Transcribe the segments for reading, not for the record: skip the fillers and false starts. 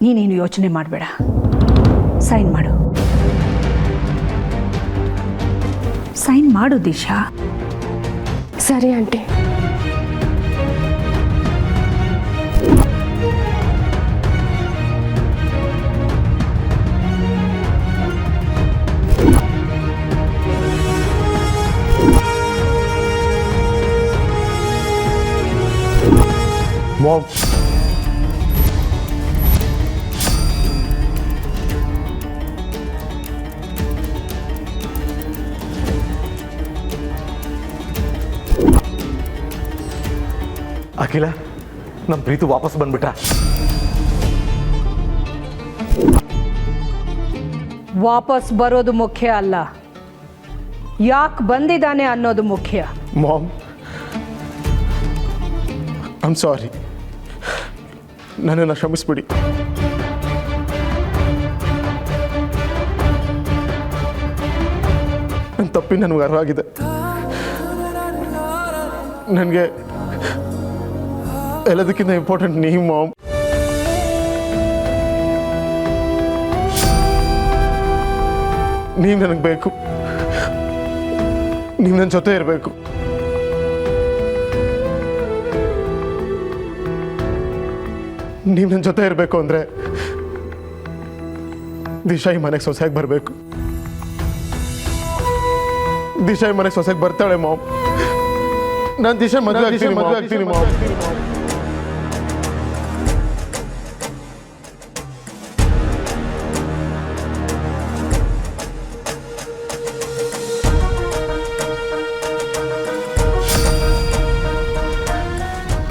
ನೀನೇನು ಯೋಚನೆ ಮಾಡಬೇಡ, ಸೈನ್ ಮಾಡು. ಸೈನ್ ಮಾಡು ದಿಶಾ. ಸರಿ ಆಂಟಿ. Mom. ಅಖಿಲ, ನಮ್ಮ ಪ್ರೀತು ವಾಪಸ್ ಬಂದ್ಬಿಟ್ಟ. ವಾಪಸ್ ಬರೋದು ಮುಖ್ಯ ಅಲ್ಲ, ಯಾಕೆ ಬಂದಿದ್ದಾನೆ ಅನ್ನೋದು ಮುಖ್ಯ. Mom, I am sorry. ನನ್ನನ್ನು ಕ್ಷಮಿಸ್ಬಿಡಿ. ನನ್ನ ತಪ್ಪಿ ನನಗೆ ಅರ್ವಾಗಿದೆ. ನನಗೆ ಎಲ್ಲದಕ್ಕಿಂತ ಇಂಪಾರ್ಟೆಂಟ್ ನೀವು ಮಾಮ್. ನೀವು ನನಗೆ ಬೇಕು, ನೀವು ನನ್ನ ಜೊತೆ ಇರಬೇಕು. ನೀವು ನನ್ನ ಜೊತೆ ಇರಬೇಕು ಅಂದರೆ ದಿಶಾ ಈ ಮನೆಗೆ ಸೊಸೆಯಾಗಿ ಬರಬೇಕು. ದಿಶಾ ಈ ಮನೆಗೆ ಸೊಸೆಯಾಗಿ ಬರ್ತಾಳೆ ಮಾಮ್. ನಾನು ದಿಶಾ ಮದುವೆ ಆಗ್ತೀನಿ ಮಾಮ್.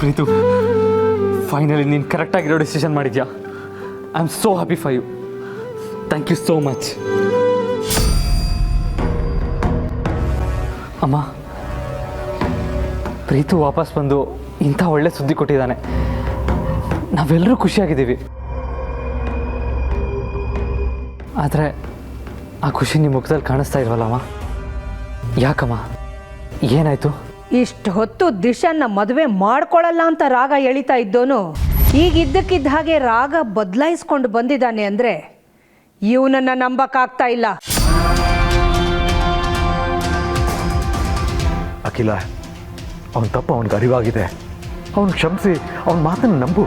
ಪ್ರೀತು, ಫೈನಲಿ ನೀನು ಕರೆಕ್ಟಾಗಿರೋ ಡಿಸಿಷನ್ ಮಾಡಿದ್ಯಾ. I am so happy for you. Thank you so much. ಅಮ್ಮ, ಪ್ರೀತು ವಾಪಸ್ ಬಂದು ಇಂಥ ಒಳ್ಳೆ ಸುದ್ದಿ ಕೊಟ್ಟಿದ್ದಾನೆ. ನಾವೆಲ್ಲರೂ ಖುಷಿಯಾಗಿದ್ದೀವಿ. ಆದರೆ ಆ ಖುಷಿ ನಿಮ್ಮ ಮುಖದಲ್ಲಿ ಕಾಣಿಸ್ತಾ ಇಲ್ವಲ್ಲಮ್ಮ? ಯಾಕಮ್ಮ, ಏನಾಯಿತು? ಇಷ್ಟು ಹೊತ್ತು ದಿಶಾನ್ನ ಮದುವೆ ಮಾಡ್ಕೊಳ್ಳಲ್ಲ ಅಂತ ರಾಗ ಎಳಿತಾ ಇದ್ದೋನು ಈಗ ಇದ್ದಕ್ಕಿದ್ದ ಹಾಗೆ ರಾಗ ಬದಲಾಯಿಸ್ಕೊಂಡು ಬಂದಿದ್ದಾನೆ ಅಂದರೆ ಇವನನ್ನು ನಂಬಕ್ಕಾಗ್ತಾ ಇಲ್ಲ. ಅಖಿಲ, ಅವನ ತಪ್ಪು ಅವನಿಗೆ ಅರಿವಾಗಿದೆ. ಅವನು ಕ್ಷಮಿಸಿ ಅವನ ಮಾತನ್ನು ನಂಬು.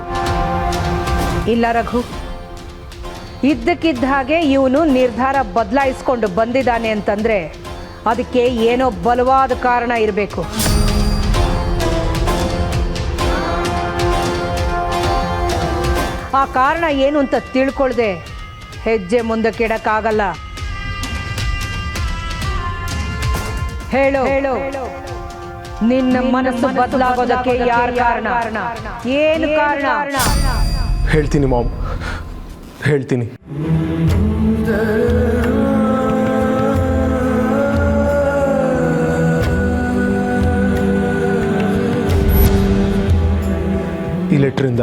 ಇಲ್ಲ ರಘು, ಇದ್ದಕ್ಕಿದ್ದ ಹಾಗೆ ಇವನು ನಿರ್ಧಾರ ಬದಲಾಯಿಸ್ಕೊಂಡು ಬಂದಿದ್ದಾನೆ ಅಂತಂದರೆ ಅದಕ್ಕೆ ಏನೋ ಬಲವಾದ ಕಾರಣ ಇರಬೇಕು. ಆ ಕಾರಣ ಏನು ಅಂತ ತಿಳ್ಕೊಳ್ದೆ ಹೆಜ್ಜೆ ಮುಂದಕ್ಕೆ ಇಡಕ್ಕಾಗಲ್ಲ. ಹೇಳು, ನಿನ್ನ ಮನಸ್ಸು ಬದಲಾಗೋದಕ್ಕೆ ಯಾರು ಕಾರಣ? ಏನು ಕಾರಣ? ಹೇಳ್ತೀನಿ ಮಾಮ್, ಹೇಳ್ತೀನಿ. ಈ ಲೆಟ್ರಿಂದ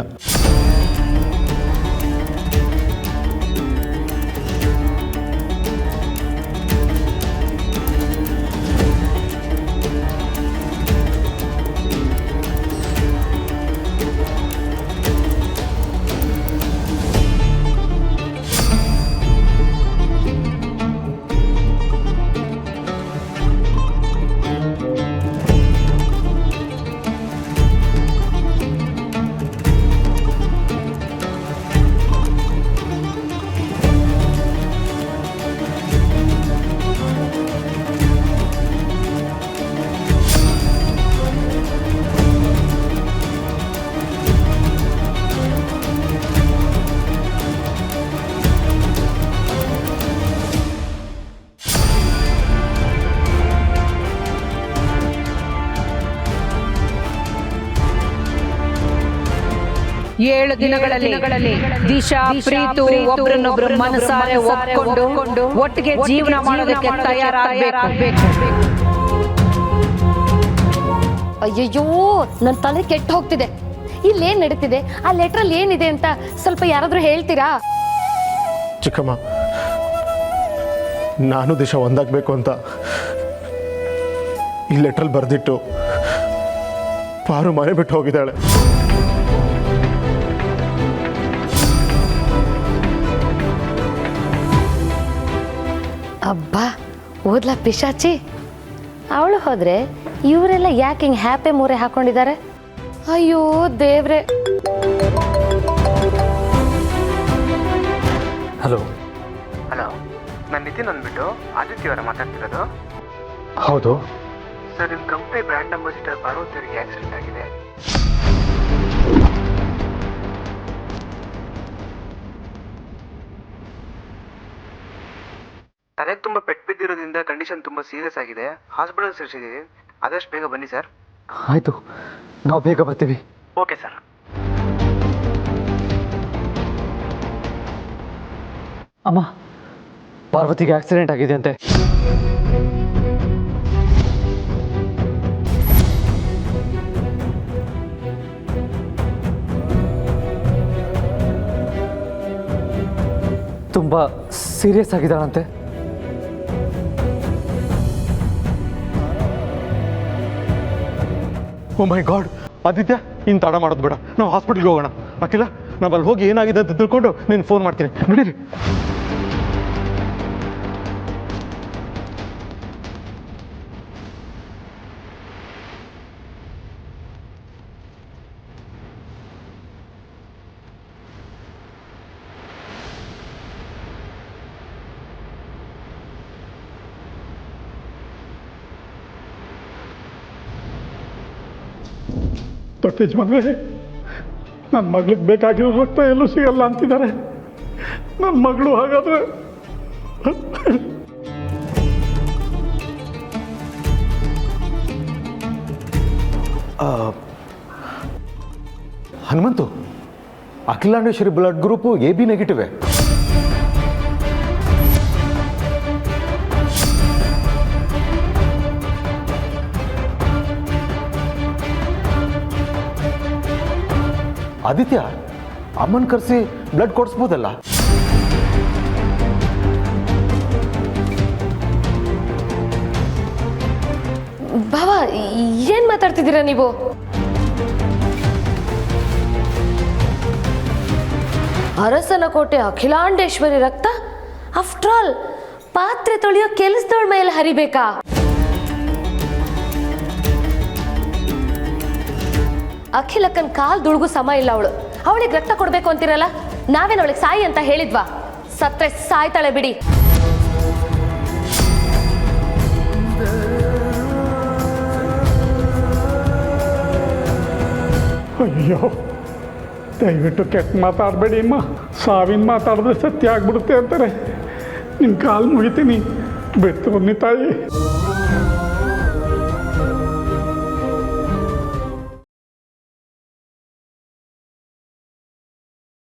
ಏಳು ದಿನಗಳಲ್ಲಿ ದಿಶಾ ಪ್ರೀತು ಒಬ್ಬರನ್ನೊಬ್ಬರು ಮನಸಾರೆ ಒಪ್ಕೊಂಡು ಒಟ್ಟಿಗೆ ಜೀವನ ಮಾಡೋದಕ್ಕೆ ತಯಾರಾಗಬೇಕು. ಅಯ್ಯಯ್ಯೋ, ನನ್ನ ತಲೆ ಕೆಟ್ಟು ಹೋಗ್ತಿದೆ. ಇಲ್ಲೇನ್ ನಡೀತಿದೆ, ಆ ಲೆಟ್ರಲ್ಲಿ ಏನಿದೆ ಅಂತ ಸ್ವಲ್ಪ ಯಾರಾದ್ರೂ ಹೇಳ್ತೀರಾ? ಚಿಕ್ಕಮ್ಮ, ನಾನು ದಿಶಾ ಒಂದಾಗಬೇಕು ಅಂತ ಈ ಲೆಟ್ರಲ್ಲಿ ಬರೆದಿಟ್ಟು ಪಾರು ಮನೆ ಬಿಟ್ಟು ಹೋಗಿದ್ದಾಳೆ. ಹೋದ್ಲಾ ಪಿಶಾಚಿ? ಅವಳು ಹೋದ್ರೆ ಇವರೆಲ್ಲ ಯಾಕೆ ಹಿಂಗೆ ಹ್ಯಾಪಿ ಮೂರೆ ಹಾಕೊಂಡಿದ್ದಾರೆ? ಅಯ್ಯೋ ದೇವ್ರೆ. ಹಲೋ. ಹಲೋ, ನಾನು ನಿತಿನ್ ಅಂದ್ಬಿಟ್ಟು ಆದಿತ್ಯ ಅವರ ಮಾತಾಡ್ತಿರೋದು. ಹೌದು. ಸರ್, ನಿಮ್ಮ ಕಂಪ್ನಿ ಬ್ರ್ಯಾಂಡ್ ಅಂಬಾಸಿಡರ್ ಪಾರ್ವತಿ ಅವರಿಗೆ ಆಕ್ಸಿಡೆಂಟ್ ಆಗಿದೆ. ತಲೆಗೆ ತುಂಬ ಪೆಟ್ಟು ಬಿದ್ದಿರೋದ್ರಿಂದ ಕಂಡೀಷನ್ ತುಂಬ ಸೀರಿಯಸ್ ಆಗಿದೆ. ಹಾಸ್ಪಿಟಲ್ ಸೇರಿಸಿದ್ದೀವಿ. ಆದಷ್ಟು ಬೇಗ ಬನ್ನಿ ಸರ್. ಆಯಿತು, ನಾವು ಬೇಗ ಬರ್ತೀವಿ. Okay sir. ಅಮ್ಮ, ಪಾರ್ವತಿಗೆ ಆಕ್ಸಿಡೆಂಟ್ ಆಗಿದೆ ಅಂತೆ. ತುಂಬ ಸೀರಿಯಸ್ ಆಗಿದ್ದಾಳಂತೆ. ಓ ಮೈ ಗಾಡ್, ಆದಿತ್ಯ, ಇನ್ನು ತಡ ಮಾಡೋದು ಬೇಡ, ನಾವು ಹಾಸ್ಪಿಟ್ಲ್ಗೆ ಹೋಗೋಣ. ಅಖಿಲ, ನಾವು ಅಲ್ಲಿ ಹೋಗಿ ಏನಾಗಿದೆ ಅಂತ ತಿಳ್ಕೊಂಡು ನೀನು ಫೋನ್ ಮಾಡ್ತೀನಿ. ನಡೀರಿ. ದೊಡ್ಡ ಯಜಮಾನ್ರೆ, ನನ್ನ ಮಗಳಿಗೆ ಬೇಕಾಗಿರೋ ರಕ್ತ ಎಲ್ಲೂ ಸಿಗಲ್ಲ ಅಂತಿದ್ದಾರೆ. ನನ್ನ ಮಗಳು ಹಾಗಾದ್ರೆ Hanumanthu, Akhilandeshwari blood group AB negative. Aditya, ಅಮ್ಮನ್ ಕರೆಸಿ ಬ್ಲಡ್ ಕೊಡಿಸ್ಬೋದಲ್ಲ? ಬಾವ, ಏನ್ ಮಾತಾಡ್ತಿದ್ದೀರಾ ನೀವು? ಅರಸನ ಕೋಟೆ ಅಖಿಲಾಂಡೇಶ್ವರಿ ರಕ್ತ? ಆಫ್ಟರ್ ಆಲ್ ಪಾತ್ರೆ ತೊಳೆಯೋ ಕೆಲಸದವಳ ಮೇಲೆ ಹರಿಬೇಕಾ? ಅಖಿಲಕ್ಕನ್ ಕಾಲ್ ದುಡ್ಗೂ ಸಮ ಇಲ್ಲ ಅವಳು. ಅವಳಿಗೆ ರಕ್ತ ಕೊಡ್ಬೇಕು ಅಂತಿರಲ್ಲ, ನಾವೇನು ಅವಳಿಗೆ ಸಾಯಿ ಅಂತ ಹೇಳಿದ್ವಾ? ಸತ್ರೆ ಸಾಯ್ತಾಳೆ ಬಿಡಿ. ಅಯ್ಯೋ, ದಯವಿಟ್ಟು ಕೆಟ್ಟ ಮಾತಾಡಬೇಡಿ ಅಮ್ಮ. ಸಾವಿನ ಮಾತಾಡಿದ್ರೆ ಸತ್ಯ ಆಗ್ಬಿಡುತ್ತೆ ಅಂತಾರೆ. ನಿನ್ನ ಕಾಲು ಮುಗಿತೀನಿ, ಬಿಟ್ಟು ಬನ್ನಿ ತಾಯಿ.